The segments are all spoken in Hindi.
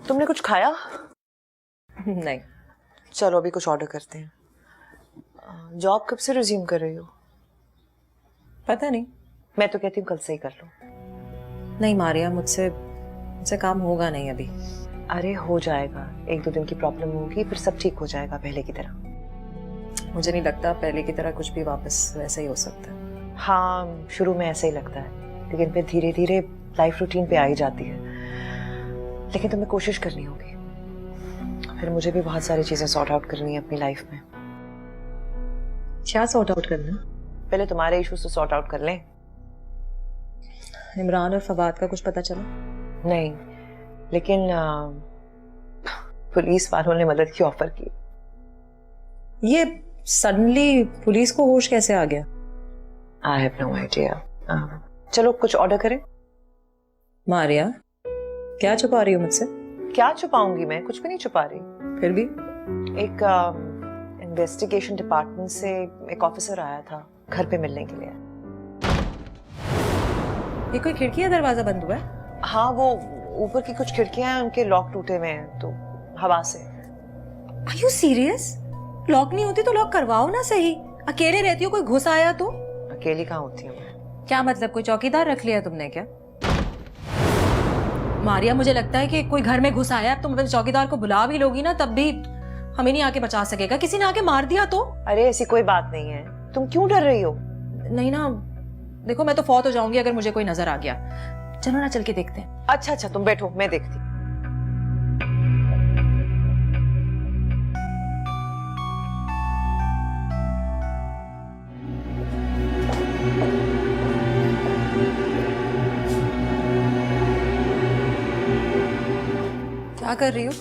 तुमने कुछ खाया? नहीं। चलो अभी कुछ ऑर्डर करते हैं। जॉब कब से रिज्यूम कर रही हो? पता नहीं। मैं तो कहती हूँ कल से ही कर लो। नहीं मारिया, मुझसे काम होगा नहीं अभी। अरे हो जाएगा, 1-2 दिन की प्रॉब्लम होगी, फिर सब ठीक हो जाएगा पहले की तरह। मुझे नहीं लगता पहले की तरह कुछ भी वापस वैसा ही हो सकता है। हाँ, शुरू में ऐसे ही लगता है, लेकिन फिर धीरे धीरे लाइफ रूटीन पे आ ही जाती है। लेकिन तुम्हें कोशिश करनी होगी। फिर मुझे भी बहुत सारी चीजें सॉर्ट आउट करनी है अपनी लाइफ में। क्या सॉर्ट आउट करना? पहले तुम्हारे इश्यूज तो सॉर्ट आउट कर लें। इमरान और फवाद का कुछ पता चला? नहीं, लेकिन पुलिस वालों ने मदद की ऑफर की। ये सडनली पुलिस को होश कैसे आ गया? I have no idea. चलो कुछ ऑर्डर करें। मारिया, क्या छुपा रही हो मुझसे? क्या छुपाऊंगी मैं? कुछ भी नहीं छुपा रही। फिर भी एक इन्वेस्टिगेशन डिपार्टमेंट से एक ऑफिसर आया था घर पे मिलने के लिए। ये कोई खिड़की या दरवाजा बंद हुआ है? हाँ, वो ऊपर की कुछ खिड़कियां हैं, उनके लॉक टूटे हुए हैं तो हवा से। Are you serious? लॉक नहीं होती तो लॉक करवाओ ना सही। अकेले रहती हो, कोई घुस आया तो? अकेली कहाँ होती हूँ मैं? क्या मतलब, कोई चौकीदार रख लिया तुमने क्या? मारिया, मुझे लगता है कि कोई घर में घुस आया, अब तुम अपने चौकीदार को बुला भी लोगी ना तब भी हमें नहीं आके बचा सकेगा। किसी ने आके मार दिया तो? अरे ऐसी कोई बात नहीं है, तुम क्यों डर रही हो? नहीं ना, देखो मैं तो फौत हो जाऊंगी अगर मुझे कोई नजर आ गया। चलो ना चल के देखते हैं। अच्छा तुम बैठो, मैं देखती। क्या कर रही हो?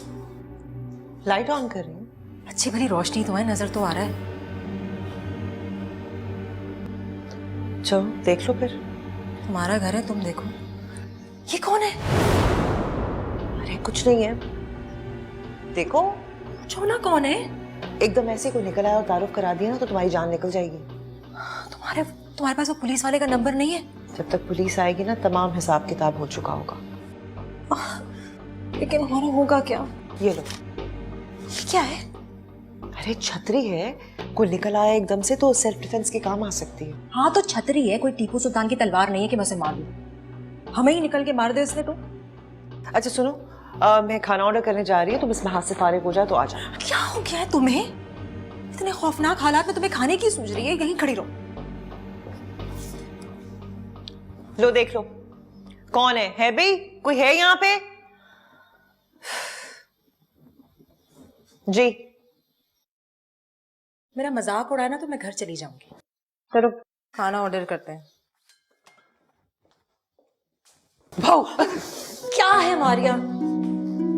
लाइट ऑन कर रही हूँ। अच्छी भली रोशनी तो है, नजर तो आ रहा है। चलो देख लो फिर। तुम्हारा घर है, तुम देखो। ये कौन है? अरे कुछ नहीं है, देखो। पूछो ना कौन है। एकदम ऐसे कोई निकल आया और तारुफ करा दिया ना तो तुम्हारी जान निकल जाएगी। तुम्हारे पास वो पुलिस वाले का नंबर नहीं है? जब तक पुलिस आएगी ना तमाम हिसाब किताब हो चुका होगा। लेकिन हमारा होगा क्या? ये लो। ये क्या है? अरे छतरी है, कोई निकल आया एकदम से तो सेल्फ डिफेंस के काम आ सकती है। हाँ तो छतरी है, कोई टीपू सुल्तान की तलवार नहीं है कि मैं उसे मार दूं। हमें ही निकल के मार दे उसने तो। अच्छा सुनो, मैं खाना ऑर्डर करने जा रही हूँ, तुम इसमें हाथ से फारिग हो जाए तो आ जाओ। क्या हो गया है तुम्हें? इतने खौफनाक हालात में तुम्हें खाने की सूझ रही है? यहीं खड़ी रहो। लो देख लो, कौन है भाई? कोई है यहाँ पे? जी। मेरा मजाक उड़ाना तो मैं घर चली जाऊंगी। चलो खाना ऑर्डर करते हैं। भाऊ। क्या है मारिया?